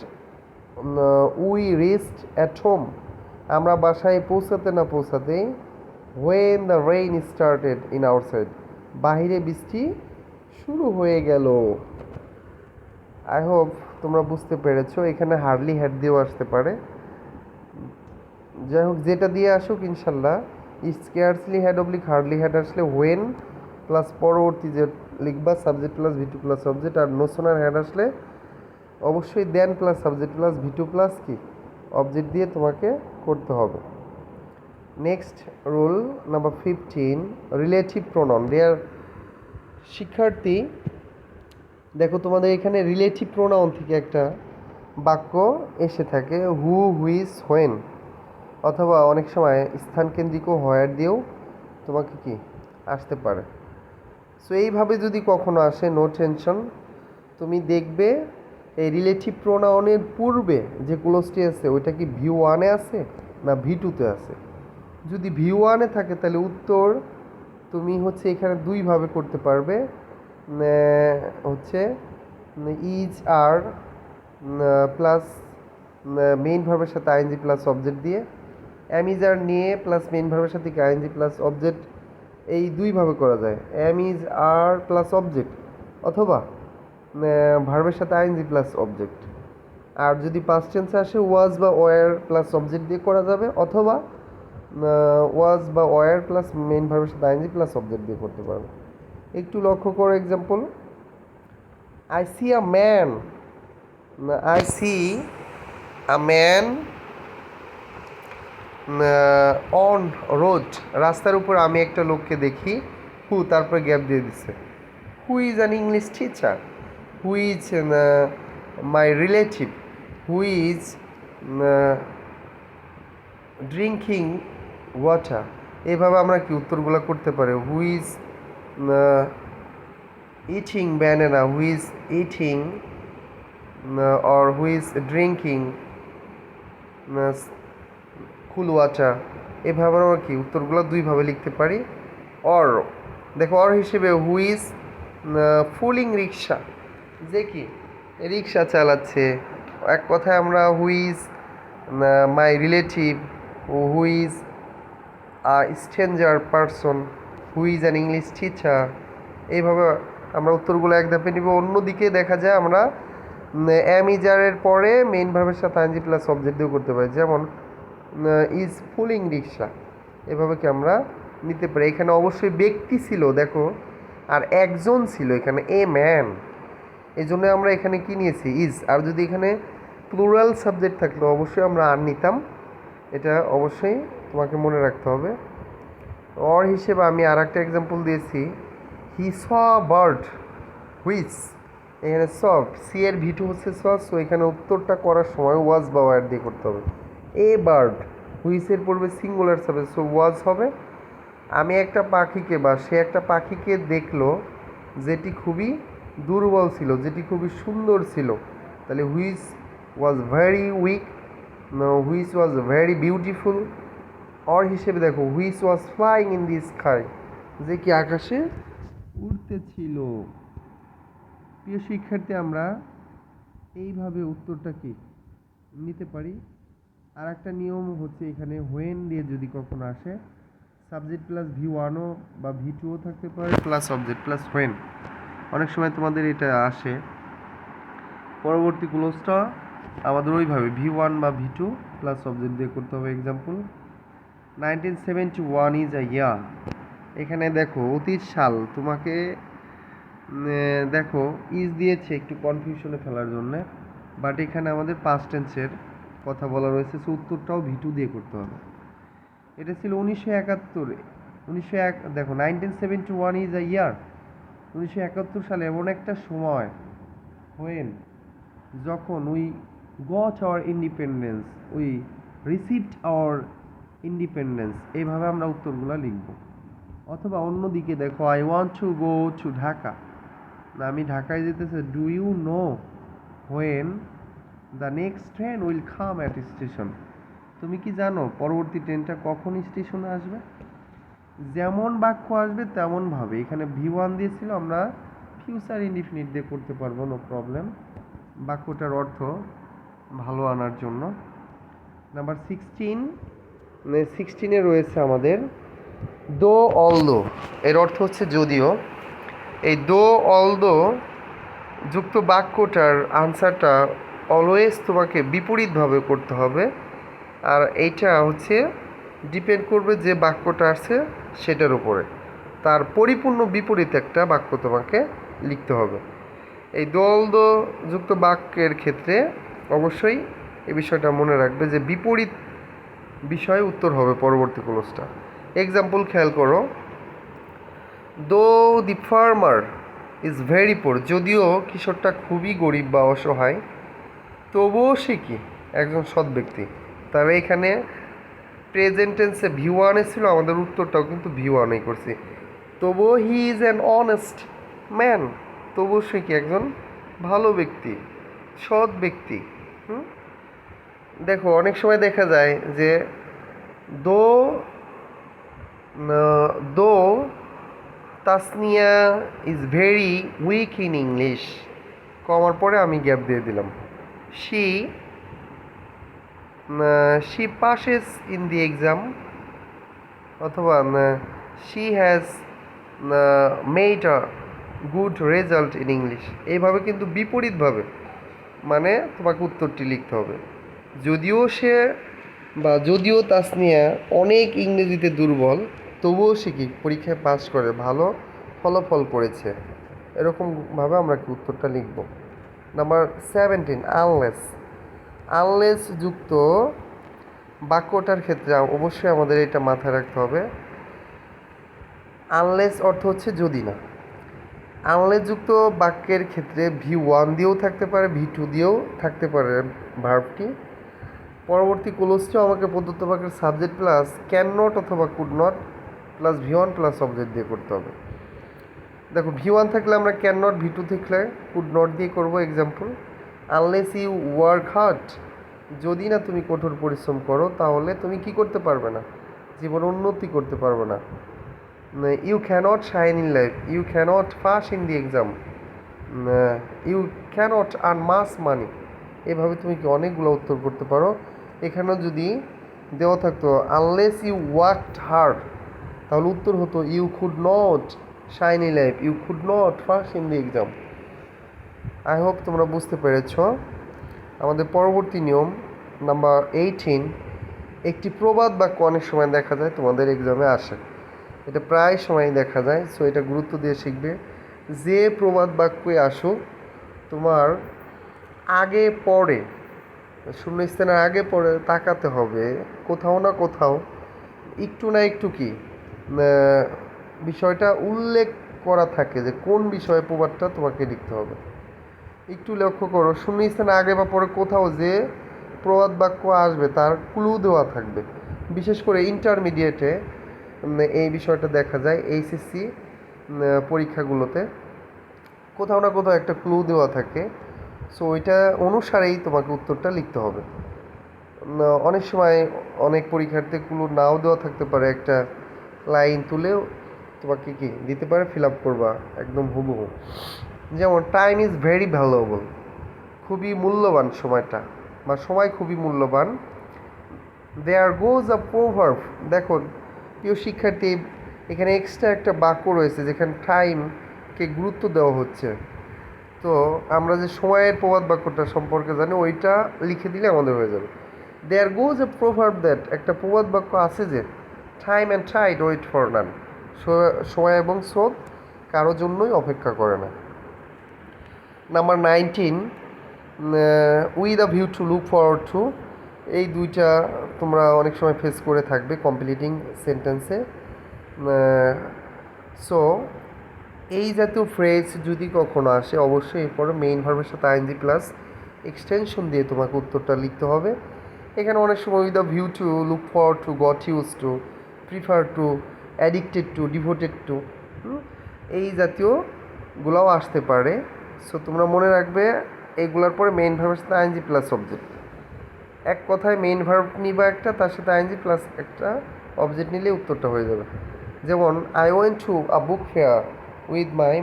A: we reached at home, আমরা বাসায় পৌঁছাতে না পৌঁছাতেই when the rain started in outside, বাহিরে বৃষ্টি শুরু হয়ে গেল। আই হোপ তোমরা বুঝতে পেরেছো। এখানে হার্ডলি হ্যাড দিয়েও আসতে পারে, যাই হোক যেটা দিয়ে আসুক ইনশাল্লাহ। Scarcely had oblique hardly had আসলে হোয়েন প্লাস পরবর্তী যে লিখবা subject plus V2 plus object, আর নোশনার হ্যাড আসলে অবশ্যই then plus subject plus V2 plus কি অবজেক্ট দিয়ে তোমাকে করতে হবে। Next rule number 15, relative pronoun. Dear শিক্ষার্থী দেখো তোমাদের এখানে রিলেটিভ প্রোনাউন থেকে একটা বাক্য এসে থাকে, হু, হুইচ, হোয়েন, অথবা অনেক সময় স্থানকেন্দ্রিকও হোয়ার দিয়েও তোমাকে কি আসতে পারে। সো এইভাবে যদি কখনো আসে, নো টেনশন, তুমি দেখবে এই রিলেটিভ প্রোনাউনের পূর্বে যে ক্লোজটি আছে ওইটা কি V1-এ আছে না V2-তে আছে। যদি V1-এ থাকে তাহলে উত্তর তুমি হচ্ছে এখানে দুইভাবে করতে পারবে, হচ্ছে ইজ আর প্লাস মেইন ভার্বের সাথে আইএনজি প্লাস অবজেক্ট দিয়ে, অ্যাম ইজ আর নিয়ে প্লাস মেইন ভার্বের সাথে আইএনজি প্লাস অবজেক্ট, এই দুইভাবে করা যায়, am is are plus object অথবা ভার্বের সাথে আইএনজি প্লাস অবজেক্ট। আর যদি পাস্ট টেন্সে আসে ওয়াজ বা ওয়ার প্লাস অবজেক্ট দিয়ে করা যাবে, অথবা ওয়াজ বা ওয়ার প্লাস মেইন ভার্বের সাথে আইএনজি প্লাস অবজেক্ট দিয়ে করতে পারবে। একটু লক্ষ্য করো example, I C a man, I C a man on road, রাস্তার উপর আমি একটা লোককে দেখি, হু তারপরে গ্যাপ দিয়ে দিচ্ছে, who is an English teacher, who is my relative, who is drinking water. এইভাবে আমরা কি উত্তরগুলো করতে পারি, who is eating banana, who is eating or who is drinking cool water. এভাবে আমরা কি উত্তরগুলো দুইভাবে লিখতে পারি। অর দেখো, অর হিসেবে হু ইজ ফুলিং রিক্সা, যে কি রিক্সা চালাচ্ছে। এক কথায় আমরা who is my relative, who is a stranger person, who is an English teacher. এইভাবে আমরা উত্তরগুলো এক ধাপে নিব। অন্যদিকে দেখা যায় আমরা অ্যামিজারের পরে মেইন ভার্বের সাথে আইএনজি প্লাস অবজেক্ট দিয়েও করতে পারি, যেমন ইজ ফুলিং রিক্সা। এভাবে কি আমরা নিতে পারি। এখানে অবশ্যই ব্যক্তি ছিল দেখো, আর একজন ছিল এখানে, এ ম্যান, এই জন্য আমরা এখানে কি নিয়েছি ইজ। আর যদি এখানে প্লুরাল সাবজেক্ট থাকলে অবশ্যই আমরা আর নিতাম, এটা অবশ্যই তোমাকে মনে রাখতে হবে। অর হিসেবে আমি আর একটা এক্সাম্পল দিয়েছি, হি স বার্ড হুইচ, এখানে সফট সি এর ভিটু হচ্ছে সো এখানে উত্তরটা করার সময় ওয়াজ বা ওয়ার দিয়ে করতে হবে। এ বার্ড, হুইচের পড়বে সিঙ্গুলার সাবজেক্ট, সো ওয়াজ হবে। আমি একটা পাখিকে বা সে একটা পাখিকে দেখলো যেটি খুবই দুর্বল ছিল, যেটি খুবই সুন্দর ছিল, তাহলে which was very weak, which was very beautiful. Or হিসেবে দেখো, which was flying in the sky, যে কি আকাশে উড়তেছিল। প্রিয় শিক্ষার্থী, আমরা এইভাবে উত্তরটা কি নিতে পারি। আর একটা নিয়ম হচ্ছে, এখানে হোয়েন দিয়ে যদি কখনো আসে, সাবজেক্ট প্লাস ভি ওয়ানও বা ভি টুও থাকতে পারে প্লাস অবজেক্ট প্লাস হোয়েন, অনেক সময় তোমাদের এটা আসে। পরবর্তী ক্লোজটা আমাদের ওইভাবে ভি ওয়ান বা ভি টু প্লাস অবজেক্ট দিয়ে করতে হবে। এক্সাম্পল, 1971 ইজ আ ইয়ার। এখানে দেখো অতীত সাল, তোমাকে দেখো ইজ দিয়েছে একটু কনফিউশনে ফেলার জন্যে, বাট এখানে আমাদের পাস্ট টেন্সের কথা বলা রয়েছে, সো উত্তরটাও ভি টু দিয়ে করতে হবে। এটা ছিল 1971, 1901, দেখো 1971 ইজ আ ইয়ার, 1971 সালে এমন একটা সময়, হোয়েন যখন we got our independence, we received our independence. এইভাবে আমরা উত্তরগুলো লিখব। অথবা অন্যদিকে দেখো, I want to go to Dhaka, না আমি ঢাকায় যেতেছি, do you know when the next train will come at station, তুমি কি জানো পরবর্তী ট্রেনটা কখন স্টেশনে আসবে। যেমন বাক্য আসবে তেমনভাবে, এখানে ভি ওয়ান দিয়েছিল, আমরা ফিউচার ইনডিফিনিট দিয়ে করতে পারবো, নো প্রবলেম, বাক্যটার অর্থ ভালো আনার জন্য। নাম্বার 16 রয়েছে আমাদের দো অলদো, এর অর্থ হচ্ছে যদিও। এই দো অলদো যুক্ত বাক্যটার আনসারটা অলওয়েজ তোমাকে বিপরীতভাবে করতে হবে, আর এইটা হচ্ছে ডিপেন্ড করবে যে বাক্যটা আছে সেটার উপরে, তার পরিপূর্ণ বিপরীত একটা বাক্য তোমাকে লিখতে হবে। এই দো অলদো যুক্ত বাক্যের ক্ষেত্রে অবশ্যই এই বিষয়টা মনে রাখবে যে বিপরীত বিষয়ে উত্তর হবে পরবর্তী ক্লোজটা। এক্সাম্পল খেয়াল করো, দো দি ফার্মার ইজ ভেরি পোর, যদিও কিশোরটা খুবই গরিব বা অসহায়, তবুও সে কি একজন সৎ ব্যক্তি। তবে এখানে প্রেজেন্ট টেন্সে ভি ওয়ানে ছিল, আমাদের উত্তরটাও কিন্তু ভি ওয়ানেই করছি। তবুও he is an honest man, তবুও সে কি একজন ভালো ব্যক্তি, সৎ ব্যক্তি। দেখো অনেক সময় দেখা যায় যে though though Tasnia is very weak in English, কমার পরে আমি গ্যাপ দিয়ে দিলাম, she she passes in the exam, অথবা she has made a good result in English. এইভাবে কিন্তু বিপরীতভাবে মানে তোমাকে উত্তরটি লিখতে হবে। যদিও তাসনিয়া অনেক ইংরেজিতে দুর্বল, তবুও সে কি পরীক্ষায় পাস করে ভালো ফলাফল করেছে, এরকমভাবে আমরা কি উত্তরটা লিখব। নাম্বার 17, আনলেস যুক্ত বাক্যটার ক্ষেত্রে অবশ্যই আমাদের এটা মাথায় রাখতে হবে। আনলেস অর্থ হচ্ছে যদি না। আনলেস যুক্ত বাক্যের ক্ষেত্রে V1 দিয়েও থাকতে পারে, V2 দিয়েও থাকতে পারে ভার্বটি। পরবর্তী ক্লোজটিও আমাকে প্রদত্ত বাক্যের সাবজেক্ট প্লাস ক্যান নট অথবা could not plus V1 plus object দিয়ে করতে হবে। দেখো V1 থাকলে আমরা ক্যান নট, V2 থাকলে কুড নট দিয়ে করবো। Example, unless you work hard, যদি না তুমি কঠোর পরিশ্রম করো তাহলে তুমি কি করতে পারবে না, জীবনে উন্নতি করতে পারবে না। You cannot shine in life, you cannot pass in the exam, you cannot earn mass money. এভাবে তুমি কি অনেকগুলো উত্তর করতে পারো। এখানেও যদি দেওয়া থাকতো আনলেস ইউ ওয়ার্কড হার্ড, তাহলে উত্তর হতো you could not shine in life, you could not pass in the exam. I hope তোমরা বুঝতে পেরেছ। আমাদের পরবর্তী নিয়ম নাম্বার 18, একটি প্রবাদ বাক্য অনেক সময় দেখা যায় তোমাদের এক্সামে আসে, এটা প্রায় সময় দেখা যায়। সো এটা গুরুত্ব দিয়ে শিখবে। যে প্রবাদ বাক্যে আসুক তোমার আগে পরে, শূন্যস্থানের আগে পরে তাকাতে হবে, কোথাও না কোথাও একটু না একটু কি বিষয়টা উল্লেখ করা থাকে যে কোন বিষয়ে প্রবাদটা তোমাকে লিখতে হবে। একটু লক্ষ্য করো, শূন্যস্থানে আগে বা পরে কোথাও যে প্রবাদ বাক্য আসবে তার ক্লু দেওয়া থাকবে। বিশেষ করে ইন্টারমিডিয়েটে এই বিষয়টা দেখা যায়, এইচএসসি পরীক্ষাগুলোতে কোথাও না কোথাও একটা ক্লু দেওয়া থাকে। সো ওইটা অনুসারেই তোমাকে উত্তরটা লিখতে হবে। অনেক সময় অনেক পরীক্ষার্থী ক্লু নাও দেওয়া থাকতে পারে, একটা লাইন তুলেও তোমাকে কি দিতে পারে, ফিল আপ করবা একদম হুবহু। যেমন টাইম ইজ ভেরি ভ্যালুয়েবল, খুবই মূল্যবান সময়টা, বা সময় খুবই মূল্যবান। দেয়ার গোজ আ প্রোভার্ব, দেখো প্রিয় শিক্ষার্থী এখানে এক্সট্রা একটা বাক্য রয়েছে যেখানে টাইমকে গুরুত্ব দেওয়া হচ্ছে। তো আমরা যে সময়ের প্রবাদ বাক্যটা সম্পর্কে জানি ওইটা লিখে দিলে আমাদের হয়ে যাবে। দেয়ার গোজ এ প্রোভার্ব দ্যাট, একটা প্রবাদ বাক্য আছে যে time and tide wait for none, সময় এবং স্রোত কারো জন্যই অপেক্ষা করে না। Number 19, with a view to look forward to, এই দুইটা তোমরা অনেক সময় ফেস করে থাকবে কমপ্লিটিং সেন্টেন্সে। সো এই জাতীয় ফ্রেজ যদি কখনো আসে অবশ্যই এরপরে মেইন ভার্বের সাথে আইএনজি প্লাস এক্সটেনশন দিয়ে তোমাকে উত্তরটা লিখতে হবে। এখানে অনেক সময় with the view to, look forward two, goat use to, prefer to, addicted to, devoted to, এই জাতীয়গুলোও আসতে পারে। সো তোমরা মনে রাখবে এইগুলোর পরে মেইন ভার্বের সাথে আইএনজি প্লাস অবজেক্ট। এক কথায় মেইন ভার্ব নিবা একটা, তার সাথে আইএনজি প্লাস একটা অবজেক্ট নিলে উত্তরটা হয়ে যাবে। যেমন I went to a book fair with my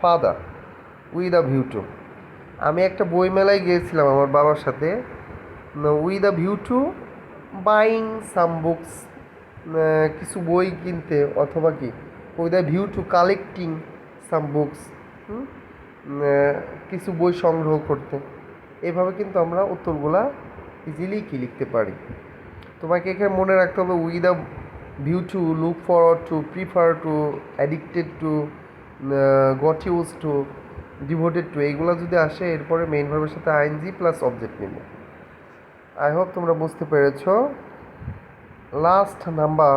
A: father with a view two, আমি একটা বই মেলায় গিয়েছিলাম আমার বাবার সাথে, with a view two buying some books, কিছু বই কিনতে, অথবা কি with a view two collecting some books, কিছু বই সংগ্রহ করতে। এভাবে কিন্তু আমরা উত্তরগুলা ইজিলি কি লিখতে পারি। তোমাকে এখানে মনে রাখতে হবে with a view to, look forward two, prefer to, addicted to, goat use to, devoted to, এইগুলো যদি আসে এরপরে মেইন ভার্বের সাথে আইএনজি প্লাস অবজেক্ট নিব। আই হোপ তোমরা বুঝতে পেরেছ। Last number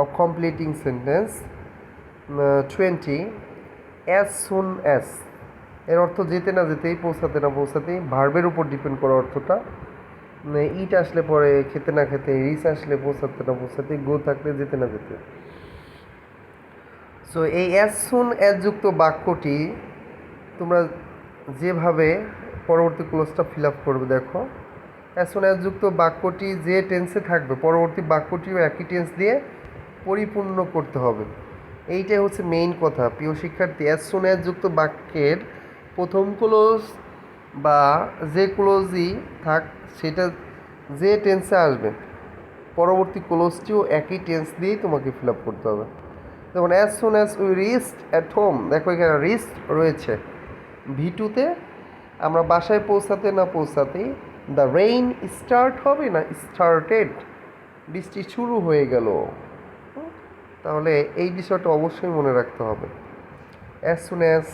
A: of completing sentence 20, as soon as, এর অর্থ যেতে না যেতেই, পৌঁছাতে না পৌঁছাতেই, ভার্বের উপর ডিপেন্ড করা অর্থটা। ইট আসলে পরে, খেতে না খেতে, রিচ আসলে পৌঁছাতে না পৌঁছাতে, গো থাকলে যেতে না যেতে। সো এই অ্যাজ সুন অ্যাজ যুক্ত বাক্যটি তোমরা যেভাবে পরবর্তী ক্লোজটা ফিল আপ করবে, দেখো অ্যাজ সুন অ্যাজ যুক্ত বাক্যটি যে টেন্সে থাকবে পরবর্তী বাক্যটিও একই টেন্স দিয়ে পরিপূর্ণ করতে হবে। এইটাই হচ্ছে মেইন কথা প্রিয় শিক্ষার্থী। অ্যাজ সুন অ্যাজ যুক্ত বাক্যের প্রথম ক্লোজ বা যে ক্লোজই থাক সেটা যে টেন্সে আসবে পরবর্তী ক্লোজটিও একই টেন্স দিয়েই তোমাকে ফিল আপ করতে হবে। যেমন as soon as we reached at home, দেখো এখানে রিচড রয়েছে ভি2তে। আমরা বাসায় পৌঁছাতে না পৌঁছাতেই দ্য রেইন স্টার্ট হবে না স্টার্টেড, বৃষ্টি শুরু হয়ে গেল। তাহলে এই বিষয়টা অবশ্যই মনে রাখতে হবে। As soon as,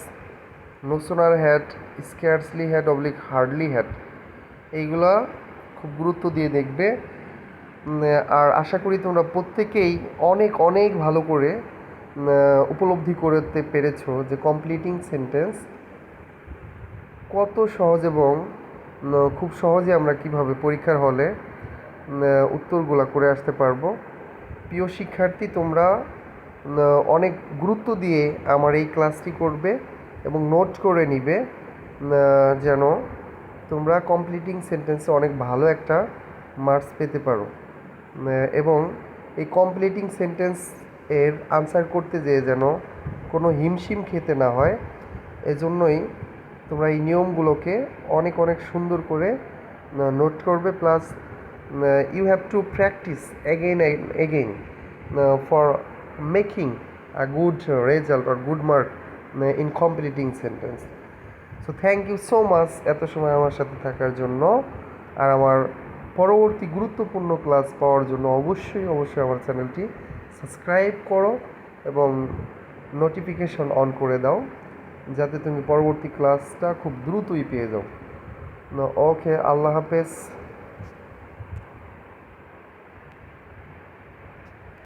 A: no sooner had, scarcely had oblique hardly had, এইগুলা খুব গুরুত্ব দিয়ে দেখবে। আর আশা করি তোমরা প্রত্যেকেই অনেক অনেক ভালো করে উপলব্ধি করতে পেরেছো যে কমপ্লিটিং সেন্টেন্স কত সহজ এবং খুব সহজে আমরা কিভাবে পরীক্ষার হলে উত্তরগুলো করে আসতে পারবো। প্রিয় শিক্ষার্থী, তোমরা অনেক গুরুত্ব দিয়ে আমার এই ক্লাসটি করবে এবং নোট করে নিবে যেন তোমরা কমপ্লিটিং সেন্টেন্সে অনেক ভালো একটা মার্কস পেতে পারো। এবং এই কমপ্লিটিং সেন্টেন্স এর আনসার করতে যেয়ে যেন কোনো হিমশিম খেতে না হয়, এজন্যই তোমরা এই নিয়মগুলোকে অনেক অনেক সুন্দর করে নোট করবে। Plus you have to practise again and again for making a good result or good mark in completing sentence. So thank you so much এত সময় আমার সাথে থাকার জন্য। আর আমার পরবর্তী গুরুত্বপূর্ণ ক্লাস পাওয়ার জন্য অবশ্যই অবশ্যই আমার চ্যানেলটি সাবস্ক্রাইব করো এবং নোটিফিকেশন অন করে দাও, যাতে তুমি পরবর্তী ক্লাসটা খুব দ্রুতই পেয়ে যাও। ওকে, আল্লাহ হাফেজ।